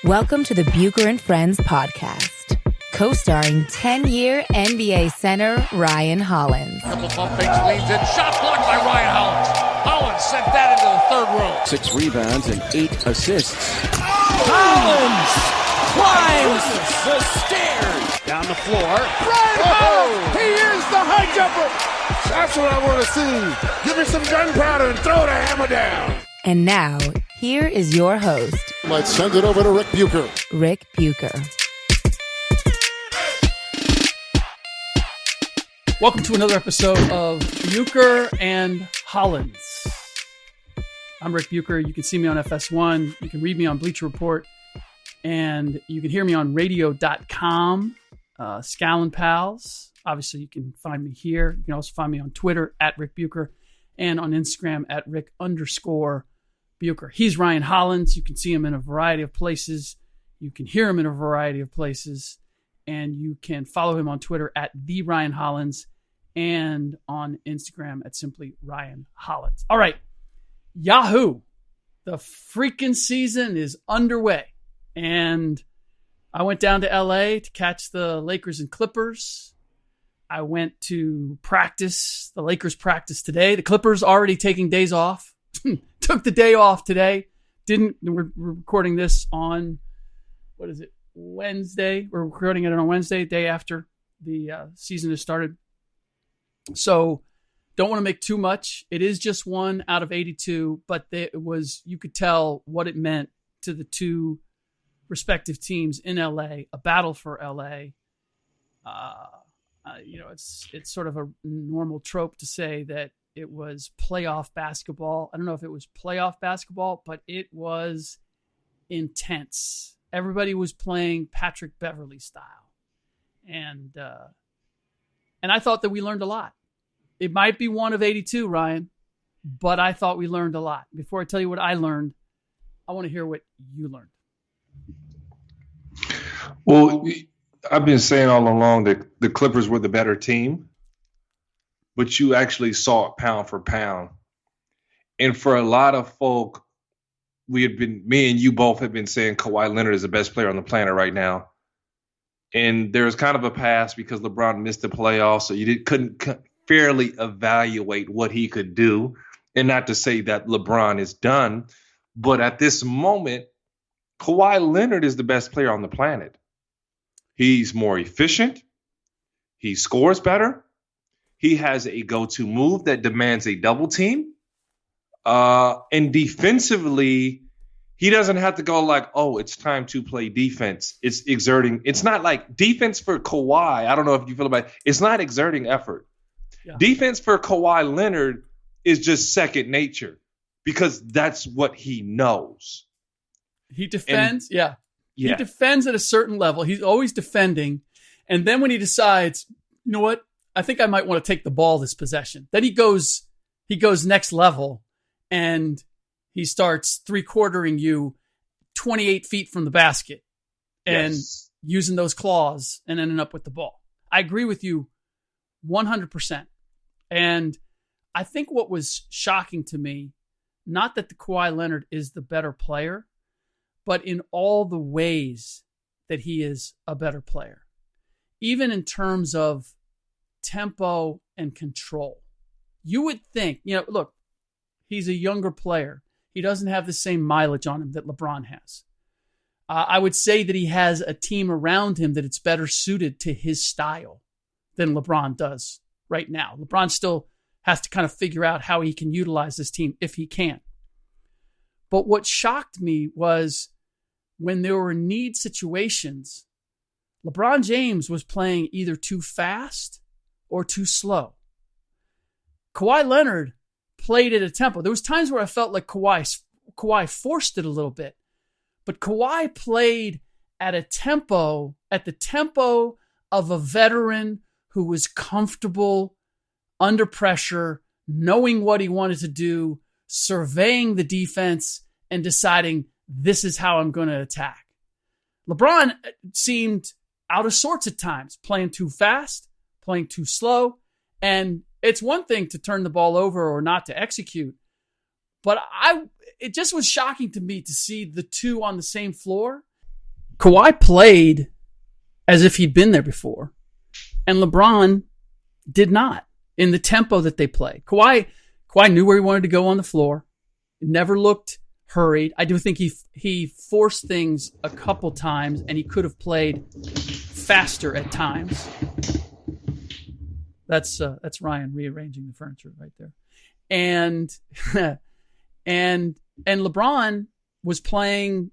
Welcome to the Bucher and Friends podcast, co-starring 10-year NBA center Ryan Hollins. Couple bump fakes, leans in, shot blocked by Ryan Hollins. Hollins sent that into the third row. 6 rebounds and 8 assists. Hollins climbs the stairs. Down the floor. Ryan Hollins! He is the high jumper! That's what I want to see. Give me some gunpowder and throw the hammer down. And now, here is your host, Let's send it over to Ric Bucher. Ric Bucher. Welcome to another episode of Bucher and Hollins. I'm Ric Bucher. You can see me on FS1. You can read me on Bleacher Report. And you can hear me on radio.com, Scallon Pals. Obviously, you can find me here. You can also find me on Twitter at Ric Bucher and on Instagram at Ric_Bucher. He's Ryan Hollins. You can see him in a variety of places. You can hear him in a variety of places. And you can follow him on Twitter at the Ryan Hollins and on Instagram at simply Ryan Hollins. All right. Yahoo. The freaking season is underway. And I went down to LA to catch the Lakers and Clippers. I went to practice. The Lakers practice today. The Clippers already taking days off. Took the day off today. We're recording this on, Wednesday. We're recording it on Wednesday, day after the season has started. So don't want to make too much. It is just 1 out of 82, but you could tell what it meant to the two respective teams in LA, a battle for LA. It's sort of a normal trope to say that it was playoff basketball. I don't know if it was playoff basketball, but it was intense. Everybody was playing Patrick Beverley style. And I thought that we learned a lot. It might be 1 of 82, Ryan, but I thought we learned a lot. Before I tell you what I learned, I want to hear what you learned. Well, I've been saying all along that the Clippers were the better team, but you actually saw it pound for pound. And for a lot of folk, me and you both have been saying Kawhi Leonard is the best player on the planet right now. And there's kind of a pass because LeBron missed the playoffs, so you couldn't fairly evaluate what he could do. And not to say that LeBron is done, but at this moment, Kawhi Leonard is the best player on the planet. He's more efficient. He scores better. He has a go-to move that demands a double team. And defensively, he doesn't have to go like, oh, it's time to play defense. It's exerting. It's not like defense for Kawhi. I don't know if you feel about it. It's not exerting effort. Yeah. Defense for Kawhi Leonard is just second nature because that's what he knows. He defends. Yeah. He defends at a certain level. He's always defending. And then when he decides, you know what? I think I might want to take the ball this possession. Then he goes next level and he starts 3-quartering you 28 feet from the basket and using those claws and ending up with the ball. I agree with you 100%. And I think what was shocking to me, not that the Kawhi Leonard is the better player, but in all the ways that he is a better player, even in terms of tempo and control. You would think, look, he's a younger player. He doesn't have the same mileage on him that LeBron has. I would say that he has a team around him that it's better suited to his style than LeBron does right now. LeBron still has to kind of figure out how he can utilize this team if he can. But what shocked me was when there were need situations, LeBron James was playing either too fast or too slow. Kawhi Leonard played at a tempo. There was times where I felt like Kawhi forced it a little bit, but Kawhi played at the tempo of a veteran who was comfortable under pressure, knowing what he wanted to do, surveying the defense, and deciding this is how I'm going to attack. LeBron seemed out of sorts at times, playing too fast, playing too slow. And it's one thing to turn the ball over or not to execute, but it just was shocking to me to see the two on the same floor Kawhi played as if he'd been there before, and LeBron did not in the tempo that they played. Kawhi knew where he wanted to go on the floor. Never looked hurried. I do think he forced things a couple times, and he could have played faster at times. That's Ryan rearranging the furniture right there. And LeBron was playing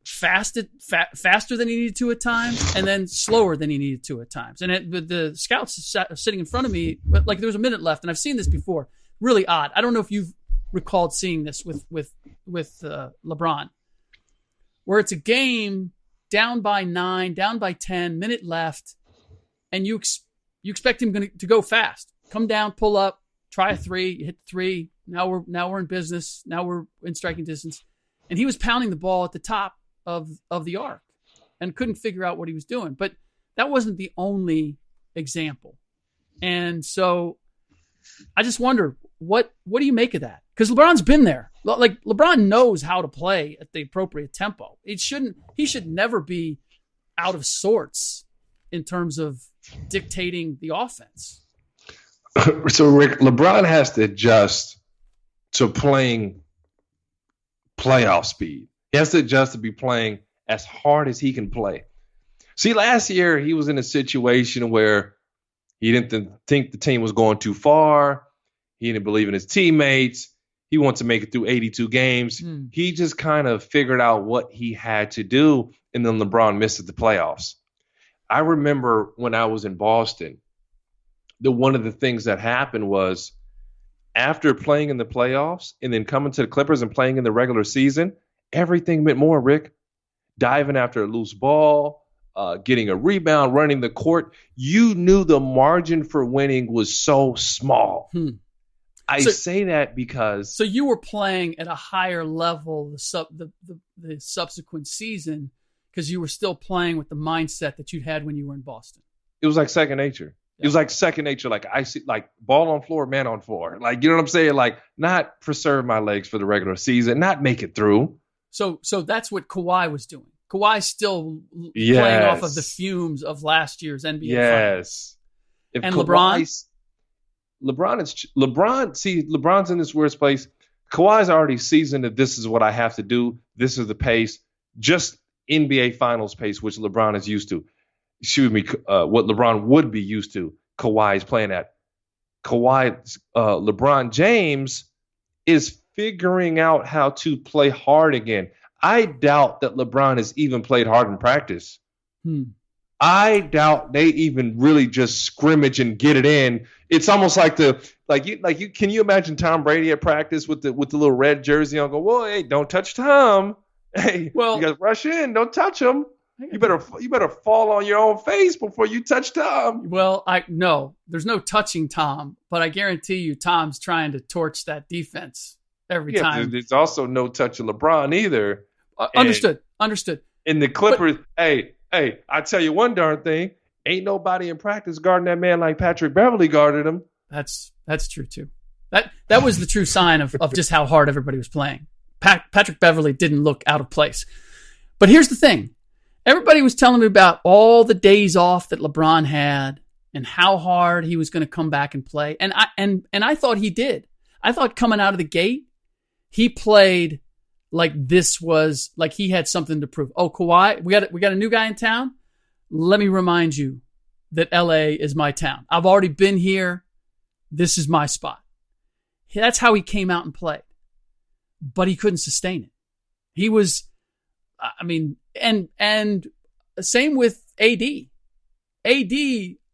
faster than he needed to at times, and then slower than he needed to at times. And the scouts sitting in front of me, like there was a minute left, and I've seen this before. Really odd. I don't know if you've recalled seeing this with LeBron, where it's a game down by 9, down by 10, minute left, and you expect him to go fast, come down, pull up, try a three, you hit three. Now we're in business. Now we're in striking distance, and he was pounding the ball at the top of the arc and couldn't figure out what he was doing. But that wasn't the only example, and so I just wonder what do you make of that? Because LeBron's been there. Like LeBron knows how to play at the appropriate tempo. He should never be out of sorts in terms of dictating the offense. So Rick, LeBron has to adjust to playing playoff speed. He has to adjust to be playing as hard as he can play. See, last year he was in a situation where he didn't think the team was going too far. He didn't believe in his teammates. He wanted to make it through 82 games. He just kind of figured out what he had to do, and then LeBron missed the playoffs. I remember when I was in Boston, one of the things that happened was after playing in the playoffs and then coming to the Clippers and playing in the regular season, everything meant more, Rick. Diving after a loose ball, getting a rebound, running the court. You knew the margin for winning was so small. I say that because... So you were playing at a higher level the subsequent season because you were still playing with the mindset that you had when you were in Boston. It was like second nature. Yeah. It was like second nature. Like I see, like ball on floor, man on floor. Like, you know what I'm saying? Like not preserve my legs for the regular season, not make it through. So that's what Kawhi was doing. Kawhi's still playing off of the fumes of last year's NBA Finals. If and LeBron's in this weird place. Kawhi's already seasoned that this is what I have to do. This is the pace, just NBA Finals pace, which LeBron is used to. What LeBron would be used to. Kawhi's playing at. LeBron James is figuring out how to play hard again. I doubt that LeBron has even played hard in practice. I doubt they even really just scrimmage and get it in. It's almost like can you imagine Tom Brady at practice with the little red jersey on? Go, well, hey, don't touch Tom. Hey, well, you guys rush in, don't touch him. You better fall on your own face before you touch Tom. Well, there's no touching Tom, but I guarantee you Tom's trying to torch that defense every time. There's also no touch of LeBron either. Understood. And the Clippers, hey, I tell you one darn thing, ain't nobody in practice guarding that man like Patrick Beverly guarded him. That's true too. That was the true sign of just how hard everybody was playing. Patrick Beverly didn't look out of place. But here's the thing. Everybody was telling me about all the days off that LeBron had and how hard he was going to come back and play. And I thought he did. I thought coming out of the gate, he played like this was like he had something to prove. Oh, Kawhi, we got a new guy in town. Let me remind you that LA is my town. I've already been here. This is my spot. That's how he came out and played. But he couldn't sustain it. He was, and same with AD. AD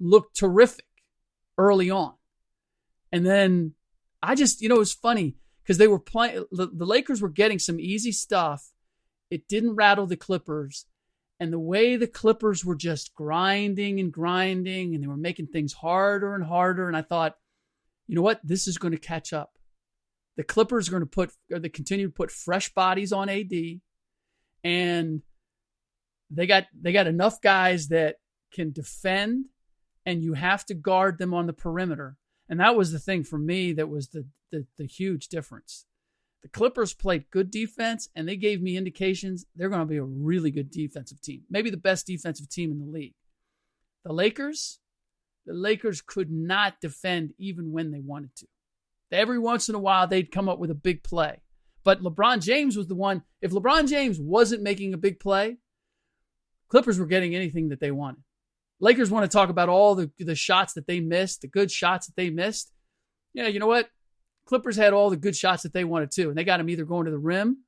looked terrific early on. And then it was funny because they were playing, the Lakers were getting some easy stuff. It didn't rattle the Clippers. And the way the Clippers were just grinding, and they were making things harder and harder. And I thought, you know what? This is going to catch up. The Clippers are going to continue to put fresh bodies on AD. And they got enough guys that can defend, and you have to guard them on the perimeter. And that was the thing for me that was the huge difference. The Clippers played good defense, and they gave me indications they're going to be a really good defensive team. Maybe the best defensive team in the league. The Lakers could not defend even when they wanted to. Every once in a while, they'd come up with a big play. But LeBron James was the one. If LeBron James wasn't making a big play, Clippers were getting anything that they wanted. Lakers want to talk about all the shots that they missed, the good shots that they missed. Yeah, you know what? Clippers had all the good shots that they wanted too, and they got them either going to the rim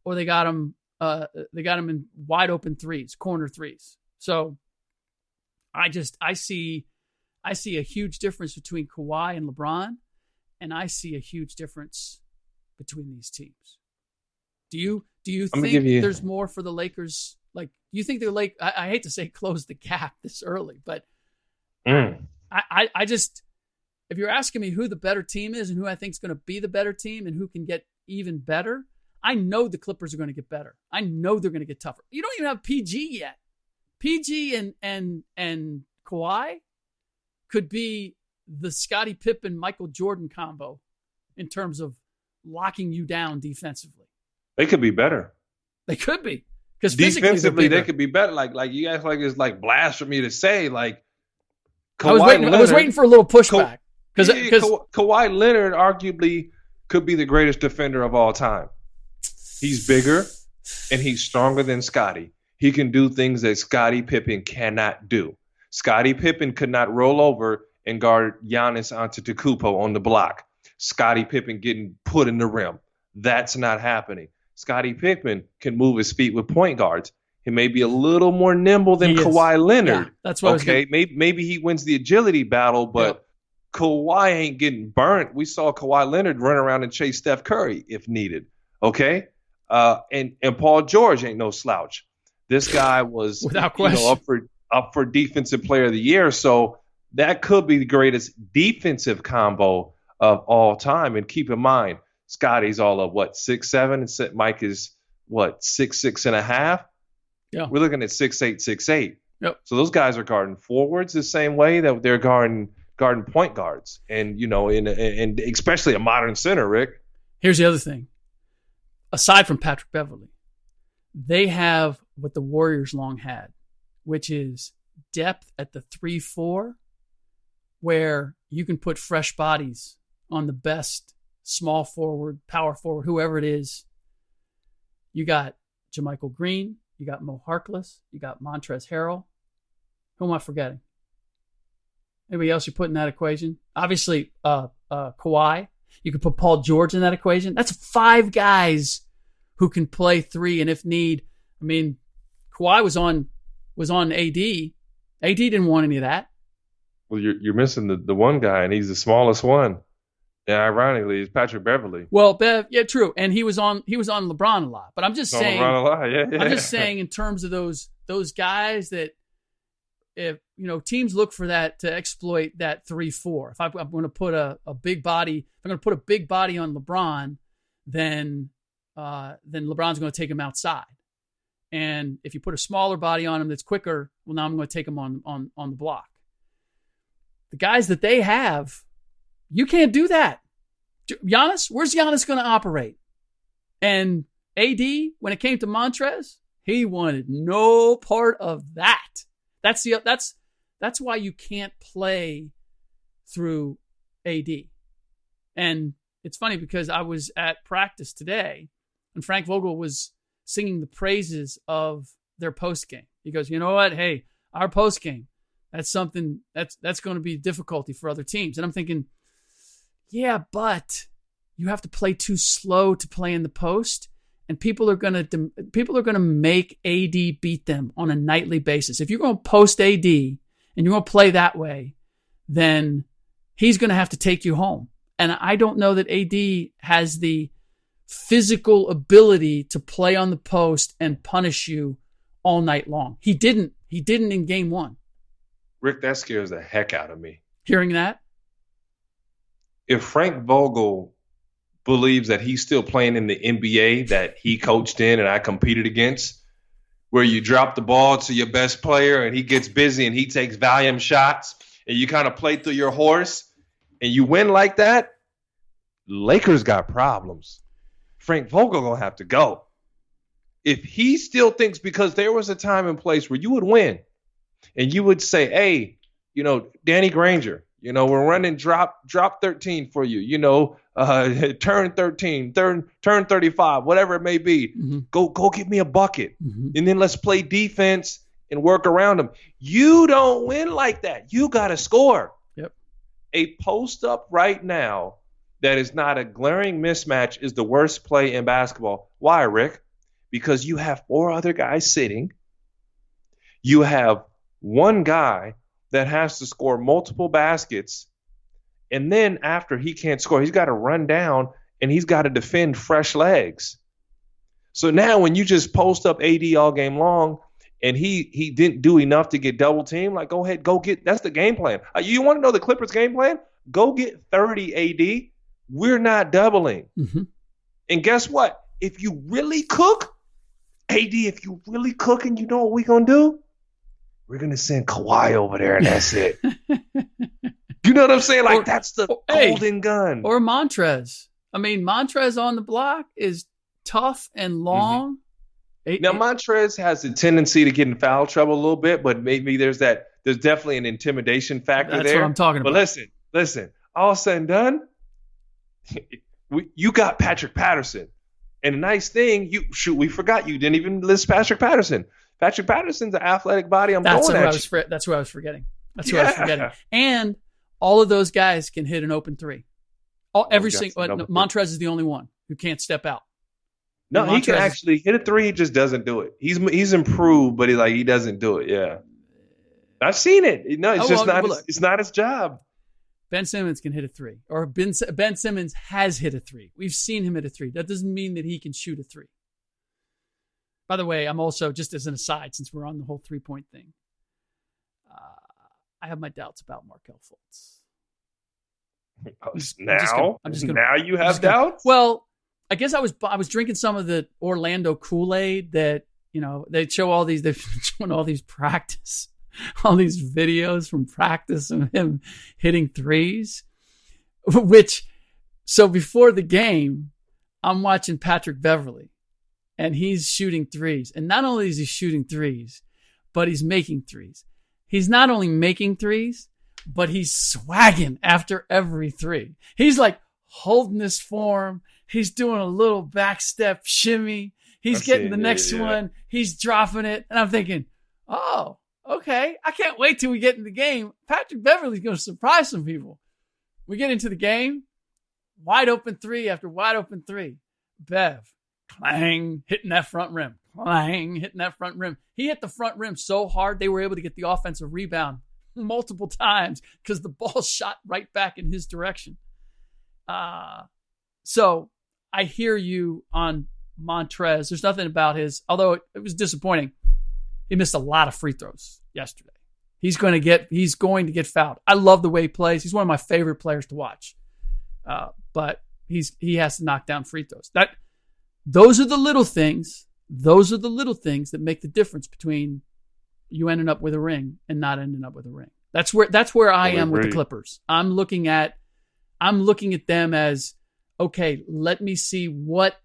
or they got them in wide open threes, corner threes. So I see a huge difference between Kawhi and LeBron, and I see a huge difference between these teams. Do you think there's more for the Lakers? Like, do you think they're I hate to say close the gap this early, but I just, if you're asking me who the better team is and who I think is going to be the better team and who can get even better, I know the Clippers are going to get better. I know they're going to get tougher. You don't even have PG yet. PG and Kawhi could be the Scottie Pippen, Michael Jordan combo in terms of locking you down defensively. They could be better. They could be. Because defensively, they could be better. Like you guys, like it's like blasphemy to say. Like I was waiting for a little pushback because Kawhi Leonard arguably could be the greatest defender of all time. He's bigger and he's stronger than Scottie. He can do things that Scottie Pippen cannot do. Scottie Pippen could not roll over and guard Giannis Antetokounmpo on the block. Scottie Pippen getting put in the rim. That's not happening. Scottie Pippen can move his feet with point guards. He may be a little more nimble than Kawhi Leonard. Yeah, that's what okay. Maybe he wins the agility battle, but Kawhi ain't getting burnt. We saw Kawhi Leonard run around and chase Steph Curry if needed. Okay, and Paul George ain't no slouch. This guy was without question up for defensive player of the year. So that could be the greatest defensive combo of all time. And keep in mind, Scottie's all of 6'7", and Mike is 6'6.5". Yeah, we're looking at 6'8", 6'8". Yep. So those guys are guarding forwards the same way that they're guarding point guards, and and especially a modern center. Rick, here's the other thing. Aside from Patrick Beverley, they have what the Warriors long had, which is depth at the 3-4, where you can put fresh bodies on the best small forward, power forward, whoever it is. You got JaMychal Green, you got Mo Harkless, you got Montrezl Harrell. Who am I forgetting? Anybody else you put in that equation? Obviously, Kawhi. You could put Paul George in that equation. That's 5 guys who can play 3, and if need, I mean, Kawhi was on AD. AD didn't want any of that. Well, you're missing the one guy, and he's the smallest one. And ironically, it's Patrick Beverley. Well, yeah, true, and he was on LeBron a lot. But I'm just saying, LeBron a lot. Yeah. I'm just saying in terms of those guys that, if teams look for that to exploit that 3-4. If I'm going to put a big body, if I'm going to put a big body on LeBron, then LeBron's going to take him outside. And if you put a smaller body on him that's quicker, well, now I'm going to take him on the block. The guys that they have, you can't do that. Giannis, where's Giannis going to operate? And AD, when it came to Montrez, he wanted no part of that. That's why you can't play through AD. And it's funny because I was at practice today and Frank Vogel was singing the praises of their post game. He goes, you know what? Hey, our post game, that's something that's going to be difficulty for other teams. And I'm thinking, yeah, but you have to play too slow to play in the post. And people are going to make AD beat them on a nightly basis. If you're going to post AD and you're going to play that way, then he's going to have to take you home. And I don't know that AD has the physical ability to play on the post and punish you all night long. He didn't in game 1. Rick, that scares the heck out of me. Hearing that? If Frank Vogel believes that he's still playing in the NBA that he coached in and I competed against, where you drop the ball to your best player and he gets busy and he takes volume shots and you kind of play through your horse and you win like that, Lakers got problems. Frank Vogel going to have to go. If he still thinks, because there was a time and place where you would win and you would say, hey, Danny Granger, we're running drop 13 for you, turn 13, turn 35, whatever it may be. Mm-hmm. Go get me a bucket. Mm-hmm. And then let's play defense and work around them. You don't win like that. You got to score. Yep. A post up right now that is not a glaring mismatch is the worst play in basketball. Why, Rick? Because you have 4 other guys sitting. You have one guy that has to score multiple baskets. And then after he can't score, he's got to run down and he's got to defend fresh legs. So now when you just post up AD all game long and he didn't do enough to get double teamed, like, go ahead, that's the game plan. You want to know the Clippers game plan? Go get 30 AD. We're not doubling. Mm-hmm. And guess what? If you really cook, AD, if you really cook, and you know what we're going to do? We're going to send Kawhi over there, and that's it. You know what I'm saying? Like, that's the golden gun. Or Montrez. I mean, Montrez on the block is tough and long. Mm-hmm. Now, Montrez has a tendency to get in foul trouble a little bit, but maybe there's definitely an intimidation factor there. That's what I'm talking about. But listen, all said and done, you got Patrick Patterson. And the nice thing, we forgot you didn't even list Patrick Patterson. Patrick Patterson's an athletic body. That's who I was forgetting. And all of those guys can hit an open three. Montrez is the only one who can't step out. No, he can actually hit a three. He just doesn't do it. He's improved, but he doesn't do it. Yeah, I've seen it. No, it's not his job. Ben Simmons can hit a three, or Ben Simmons has hit a three. We've seen him hit a three. That doesn't mean that he can shoot a three. By the way, I'm also, just as an aside, since we're on the whole 3-point thing, I have my doubts about Markelle Fultz. Now you have doubts? Well, I guess I was drinking some of the Orlando Kool-Aid that, they show all these practice. All these videos from practice of him hitting threes, so before the game, I'm watching Patrick Beverley and he's shooting threes. And not only is he shooting threes, but he's making threes. He's not only making threes, but he's swagging after every three. He's like holding his form. He's doing a little back step shimmy. He's getting the next one. He's dropping it. And I'm thinking, oh, okay, I can't wait till we get in the game. Patrick Beverley's going to surprise some people. We get into the game, wide open three after wide open three. Bev, clang, hitting that front rim. Clang, hitting that front rim. He hit the front rim so hard they were able to get the offensive rebound multiple times because the ball shot right back in his direction. So I hear you on Montrez. There's nothing about although it was disappointing. He missed a lot of free throws yesterday. He's going to get fouled. I love the way he plays. He's one of my favorite players to watch. But he has to knock down free throws. Those are the little things. Those are the little things that make the difference between you ending up with a ring and not ending up with a ring. That's where I am with the Clippers. I'm looking at them as, okay, let me see what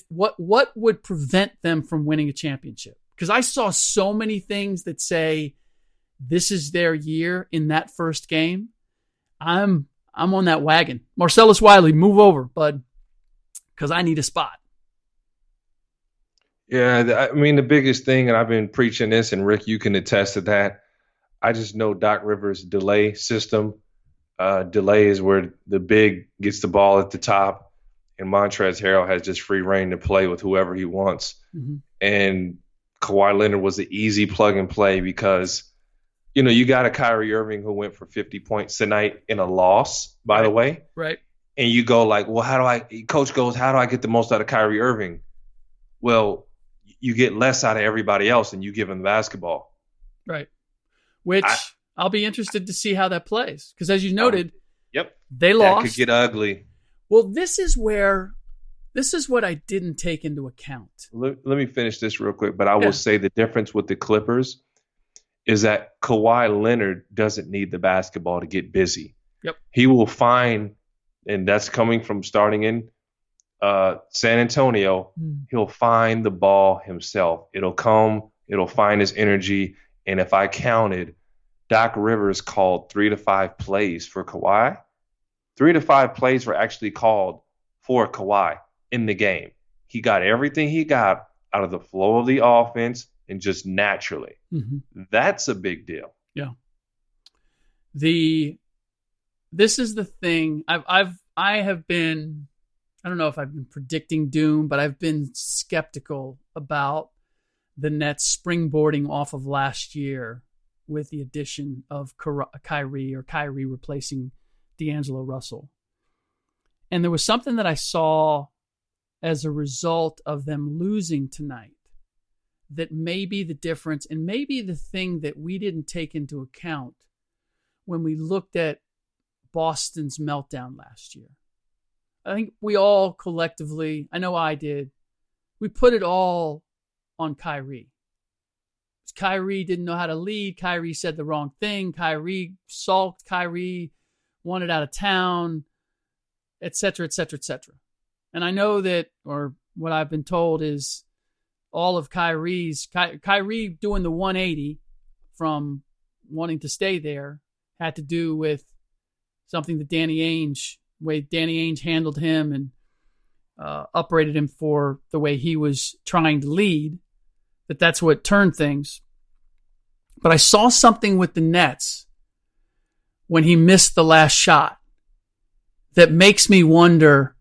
would prevent them from winning a championship. Because I saw so many things that say this is their year in that first game. I'm on that wagon. Marcellus Wiley, move over, bud, because I need a spot. Yeah, I mean, the biggest thing, and I've been preaching this, and Rick, you can attest to that. I just know Doc Rivers' delay system. Delay is where the big gets the ball at the top, and Montrezl Harrell has just free reign to play with whoever he wants. Mm-hmm. And Kawhi Leonard was an easy plug and play because, you got a Kyrie Irving who went for 50 points tonight in a loss, by the way. Right. And you go like, well, Coach goes, how do I get the most out of Kyrie Irving? Well, you get less out of everybody else and you give him the basketball. Right. Which I'll be interested to see how that plays. Because as you noted, they lost. That could get ugly. Well, this is what I didn't take into account. Let me finish this real quick, but I will say the difference with the Clippers is that Kawhi Leonard doesn't need the basketball to get busy. Yep. He will find, and that's coming from starting in San Antonio, he'll find the ball himself. It'll come, it'll find his energy. And if I counted, Doc Rivers called 3 to 5 plays for Kawhi. 3 to 5 plays were actually called for Kawhi in the game. He got everything he got out of the flow of the offense and just naturally. Mm-hmm. That's a big deal. Yeah. This is the thing. I have been, I don't know if I've been predicting doom, but I've been skeptical about the Nets springboarding off of last year with the addition of Kyrie replacing D'Angelo Russell. And there was something that I saw as a result of them losing tonight that may be the difference and maybe the thing that we didn't take into account when we looked at Boston's meltdown last year. I think we all collectively, I know I did, we put it all on Kyrie. Kyrie didn't know how to lead. Kyrie said the wrong thing. Kyrie sulked. Kyrie wanted out of town, et cetera, et cetera, et cetera. And I know that, or what I've been told is all of Kyrie doing the 180 from wanting to stay there had to do with something that Danny Ainge handled him and uprated him for the way he was trying to lead, that's what turned things. But I saw something with the Nets when he missed the last shot that makes me wonder,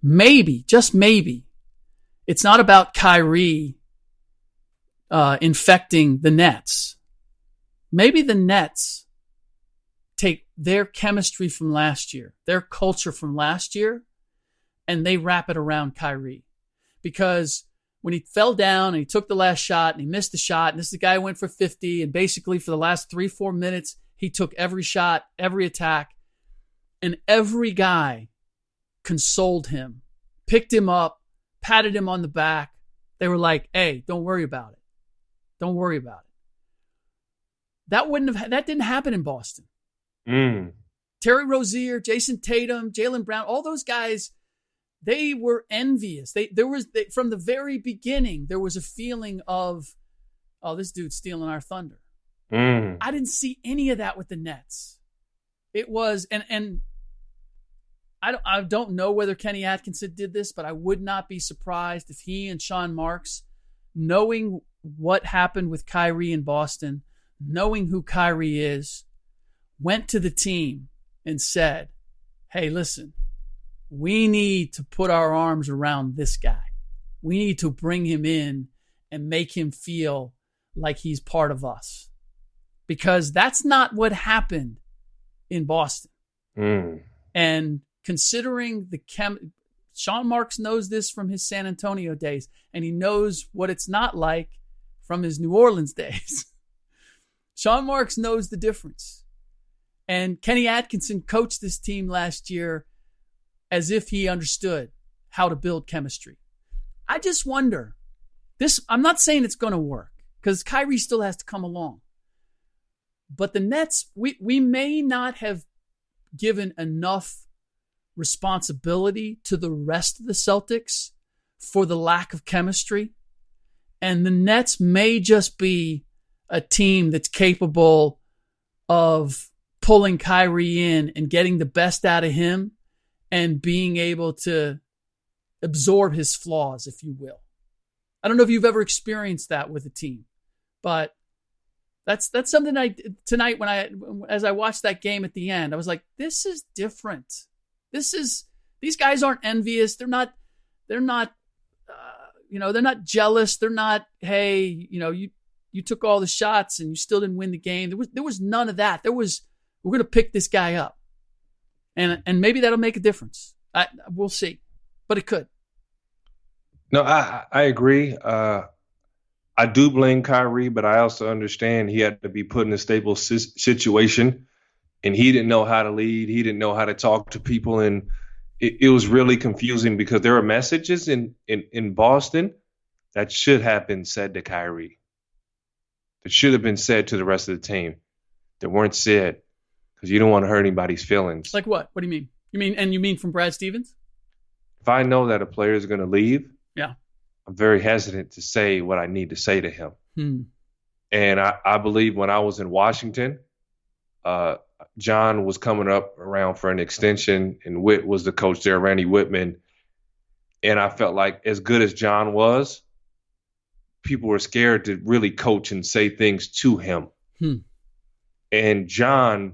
maybe, just maybe, it's not about Kyrie infecting the Nets. Maybe the Nets take their chemistry from last year, their culture from last year, and they wrap it around Kyrie. Because when he fell down and he took the last shot and he missed the shot, and this is the guy who went for 50, and basically for the last 3-4 minutes, he took every shot, every attack, and every guy consoled him, picked him up, patted him on the back. They were like, hey, don't worry about it. Don't worry about it. That didn't happen in Boston. Terry Rozier, Jason Tatum, Jaylen Brown, all those guys, they were envious. From the very beginning, there was a feeling of, oh, this dude's stealing our thunder. I didn't see any of that with the Nets. It was, and I don't know whether Kenny Atkinson did this, but I would not be surprised if he and Sean Marks, knowing what happened with Kyrie in Boston, knowing who Kyrie is, went to the team and said, hey, listen, we need to put our arms around this guy. We need to bring him in and make him feel like he's part of us. Because that's not what happened in Boston. And considering Sean Marks knows this from his San Antonio days, and he knows what it's not like from his New Orleans days. Sean Marks knows the difference. And Kenny Atkinson coached this team last year as if he understood how to build chemistry. I just wonder, I'm not saying it's going to work because Kyrie still has to come along. But the Nets, we may not have given enough responsibility to the rest of the Celtics for the lack of chemistry. And the Nets may just be a team that's capable of pulling Kyrie in and getting the best out of him and being able to absorb his flaws, if you will. I don't know if you've ever experienced that with a team, but that's something tonight as I watched that game at the end, I was like, this is different. These guys aren't envious. They're not jealous. They're not, hey, you took all the shots and you still didn't win the game. There was none of that. We're going to pick this guy up. And maybe that'll make a difference. We'll see, but it could. No, I agree. I do blame Kyrie, but I also understand he had to be put in a stable situation, and he didn't know how to lead. He didn't know how to talk to people, and it was really confusing because there are messages in Boston that should have been said to Kyrie, that should have been said to the rest of the team, that weren't said because you don't want to hurt anybody's feelings. Like what? What do you mean? You mean from Brad Stevens? if I know that a player is going to leave, yeah, I'm very hesitant to say what I need to say to him. And I believe when I was in Washington, John was coming up around for an extension, and Witt was the coach there, Randy Whitman. And I felt like as good as John was, people were scared to really coach and say things to him. And John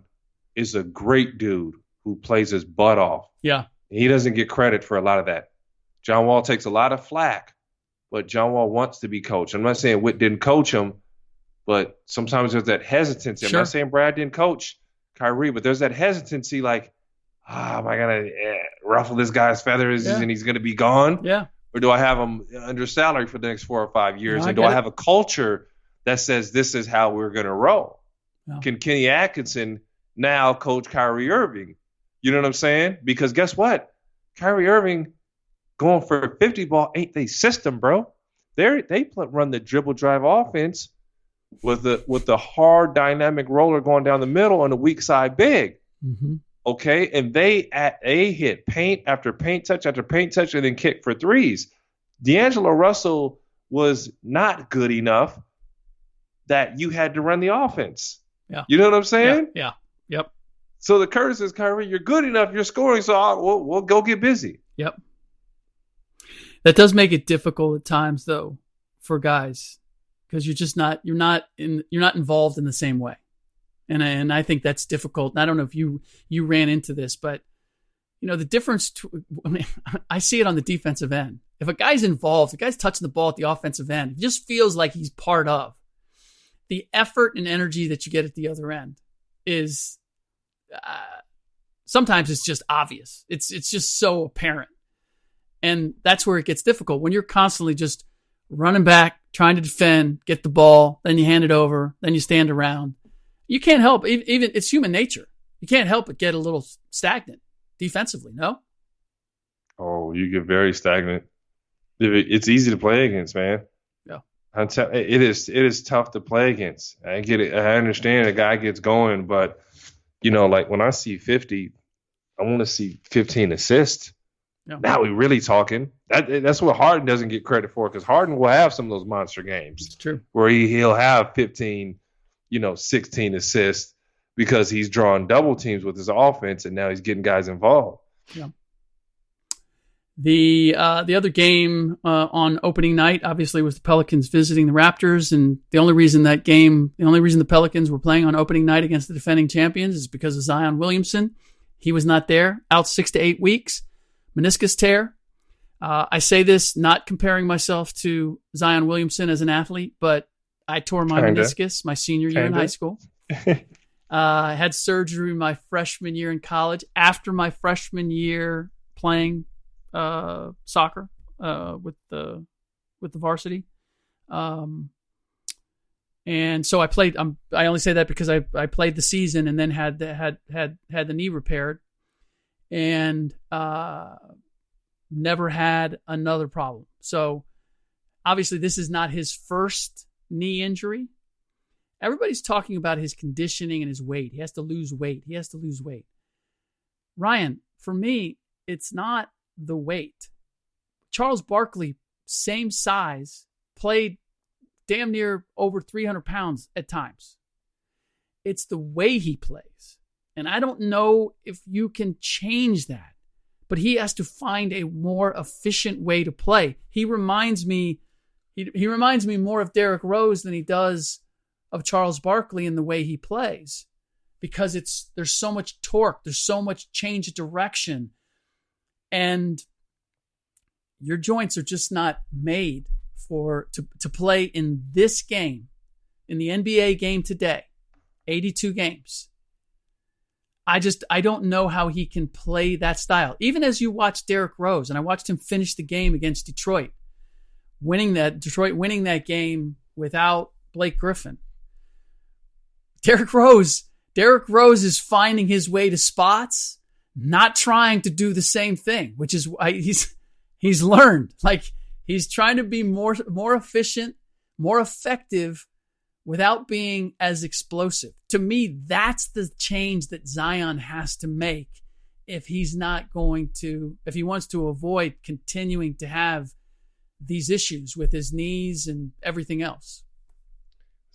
is a great dude who plays his butt off. Yeah. He doesn't get credit for a lot of that. John Wall takes a lot of flack, but John Wall wants to be coached. I'm not saying Witt didn't coach him, but sometimes there's that hesitancy. I'm not saying Brad didn't coach Kyrie, but there's that hesitancy like, am I going to ruffle this guy's feathers and he's going to be gone? Yeah. Or do I have him under salary for the next 4 or 5 years? And do I have a culture that says this is how we're going to roll? No. Can Kenny Atkinson now coach Kyrie Irving? You know what I'm saying? Because guess what? Kyrie Irving going for a 50 ball ain't they system, bro. They run the dribble drive offense with the hard dynamic roller going down the middle and the weak side big. Okay, and they hit paint after paint touch after paint touch and then kick for threes. D'Angelo Russell was not good enough that you had to run the offense. Yeah, you know what I'm saying? Yeah. Yep. So the curse says, Kyrie, you're good enough, you're scoring, so we'll go get busy. Yep. That does make it difficult at times, though, for guys, because you're not involved in the same way, and I think that's difficult. And I don't know if you ran into this, but the difference. I see it on the defensive end. If a guy's involved, if a guy's touching the ball at the offensive end, it just feels like he's part of. The effort and energy that you get at the other end is sometimes it's just obvious. It's just so apparent. And that's where it gets difficult. When you're constantly just running back, trying to defend, get the ball, then you hand it over, then you stand around. You can't help, even it's human nature. You can't help but get a little stagnant defensively, no? Oh, you get very stagnant. It's easy to play against, man. Yeah. It is tough to play against. I get it. I understand a guy gets going, but like when I see 50, I want to see 15 assists. Yeah. Now we really talking. That's what Harden doesn't get credit for, because Harden will have some of those monster games. It's true. Where he'll have 15, 16 assists because he's drawing double teams with his offense, and now he's getting guys involved. Yeah. The other game on opening night, obviously, was the Pelicans visiting the Raptors, and the only reason the Pelicans were playing on opening night against the defending champions is because of Zion Williamson. He was not there, out 6 to 8 weeks, meniscus tear. I say this not comparing myself to Zion Williamson as an athlete, but I tore my meniscus my senior year in high school. I had surgery my freshman year in college. After my freshman year playing soccer with the varsity, and so I played. I only say that because I played the season and then had the knee repaired, and never had another problem. So obviously this is not his first knee injury. Everybody's talking about his conditioning and his weight. He has to lose weight. Ryan, for me, it's not the weight. Charles Barkley, same size, played damn near over 300 pounds at times. It's the way he plays. And I don't know if you can change that, but he has to find a more efficient way to play. He reminds me more of Derrick Rose than he does of Charles Barkley in the way he plays, because there's so much torque, there's so much change of direction, and your joints are just not made to play in this game, in the NBA game today, 82 games. I don't know how he can play that style. Even as you watch Derrick Rose, and I watched him finish the game against Detroit winning that game without Blake Griffin. Derrick Rose is finding his way to spots, not trying to do the same thing, which is why he's learned. Like, he's trying to be more efficient, more effective without being as explosive. To me, that's the change that Zion has to make if he wants to avoid continuing to have these issues with his knees and everything else.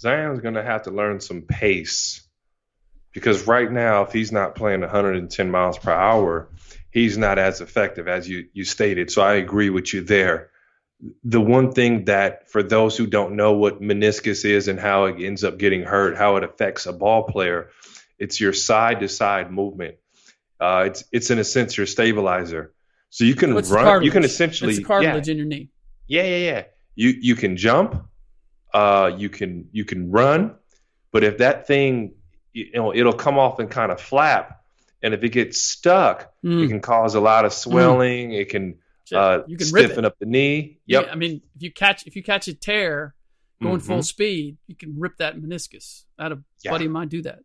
Zion's going to have to learn some pace, because right now, if he's not playing 110 miles per hour, he's not as effective as you stated. So I agree with you there. The one thing that, for those who don't know what meniscus is and how it ends up getting hurt, how it affects a ball player, it's your side-to-side movement. It's in a sense your stabilizer. So you can run. You can essentially. It's the cartilage in your knee. Yeah. You can jump. You can run, but if that thing, it'll come off and kind of flap, and if it gets stuck, it can cause a lot of swelling. It can you can stiffen up the knee. Yep. Yeah, I mean, if you catch a tear going full speed, you can rip that meniscus. I had a buddy of mine do that.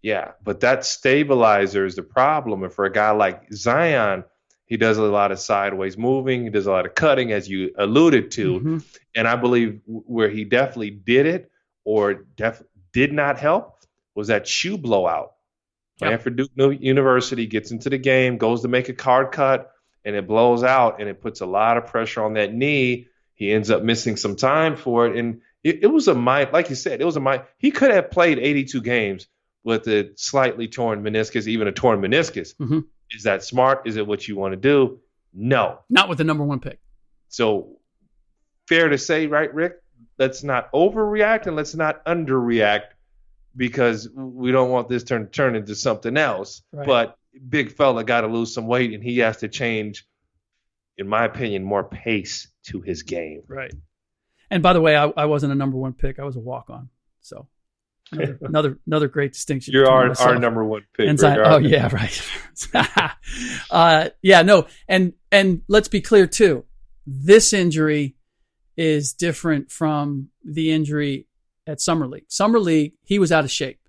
Yeah, but that stabilizer is the problem. And for a guy like Zion, he does a lot of sideways moving. He does a lot of cutting, as you alluded to. And I believe where he definitely did it or did not help was that shoe blowout. Playing for Duke University, gets into the game, goes to make a hard cut, and it blows out, and it puts a lot of pressure on that knee. He ends up missing some time for it. And it was like you said, he could have played 82 games with a slightly torn meniscus, even a torn meniscus. Is that smart? Is it what you want to do? No. Not with the number 1 pick. So fair to say, right, Rick? Let's not overreact and let's not underreact, because we don't want this to turn into something else. Right. But big fella got to lose some weight, and he has to change, in my opinion, more pace to his game. Right. And by the way, I wasn't a number 1 pick. I was a walk-on. So another great distinction. You're our number 1 pick. Oh yeah, right. And let's be clear too. This injury is different from the injury at Summer League. Summer League, he was out of shape,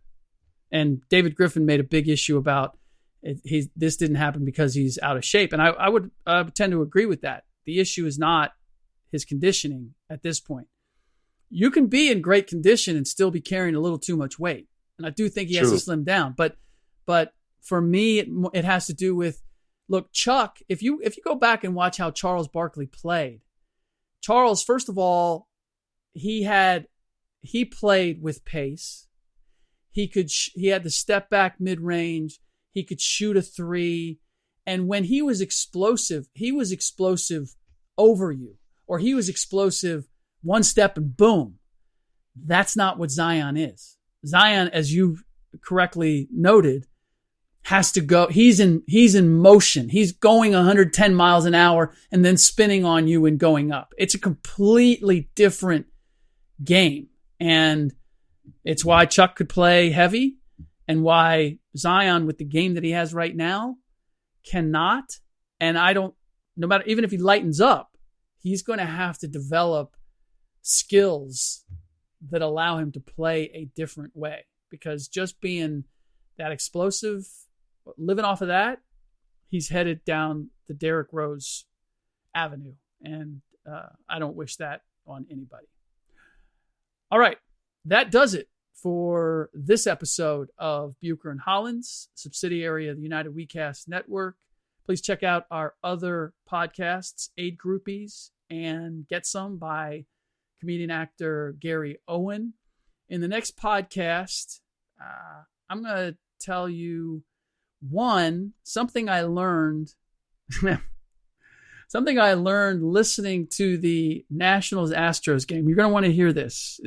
and David Griffin made a big issue about it. This didn't happen because he's out of shape, and I would tend to agree with that. The issue is not his conditioning at this point. You can be in great condition and still be carrying a little too much weight. And I do think he has to slim down. But for me, it has to do with, look, Chuck, if you go back and watch how Charles Barkley played, Charles, first of all, he played with pace. He had the step back mid-range. He could shoot a 3. And when he was explosive over you, or he was explosive one step and boom. That's not what Zion is. Zion, as you correctly noted, has to go. He's in motion. He's going 110 miles an hour and then spinning on you and going up. It's a completely different game. And it's why Chuck could play heavy and why Zion, with the game that he has right now, cannot. And no matter, even if he lightens up, he's going to have to develop skills that allow him to play a different way, because just being that explosive, living off of that, he's headed down the Derrick Rose avenue. And I don't wish that on anybody. All right. That does it for this episode of Bucher and Hollins, subsidiary of the United WeCast Network. Please check out our other podcasts, Aid Groupies and Get Some by comedian actor Gary Owen. In the next podcast, I'm going to tell you something I learned listening to the Nationals-Astros game. You're going to want to hear this.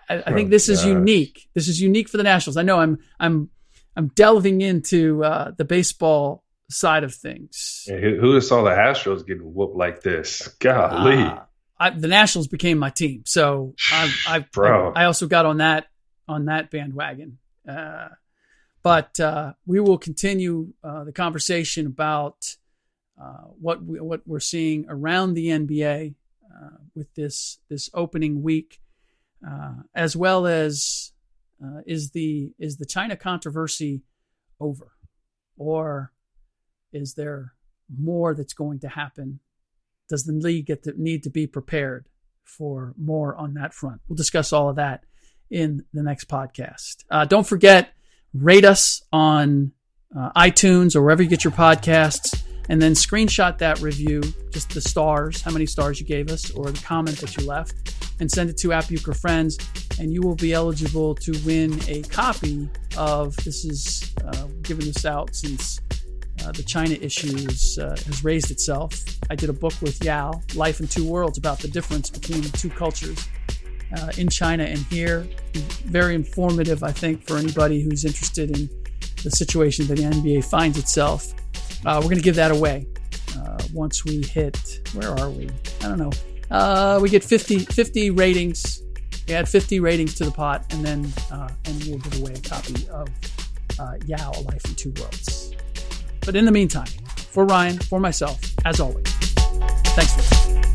I think this is unique. This is unique for the Nationals. I know I'm delving into the baseball side of things. Who saw the Astros getting whooped like this? Golly. The Nationals became my team, so I also got on that bandwagon. But we will continue the conversation about what we're seeing around the NBA with this opening week, as well as is the China controversy over, or is there more that's going to happen? Does the league need to be prepared for more on that front? We'll discuss all of that in the next podcast. Don't forget, rate us on iTunes or wherever you get your podcasts, and then screenshot that review, just the stars, how many stars you gave us, or the comment that you left, and send it to @BucherFriends, and you will be eligible to win a copy of, this is giving this out since the China issue has raised itself. I did a book with Yao, Life in Two Worlds, about the difference between the two cultures in China and here. Very informative, I think, for anybody who's interested in the situation that the NBA finds itself. We're going to give that away once we hit, where are we? I don't know. We get 50 ratings. We add 50 ratings to the pot, and then and we'll give away a copy of Yao, Life in Two Worlds. But in the meantime, for Ryan, for myself, as always, thanks for listening.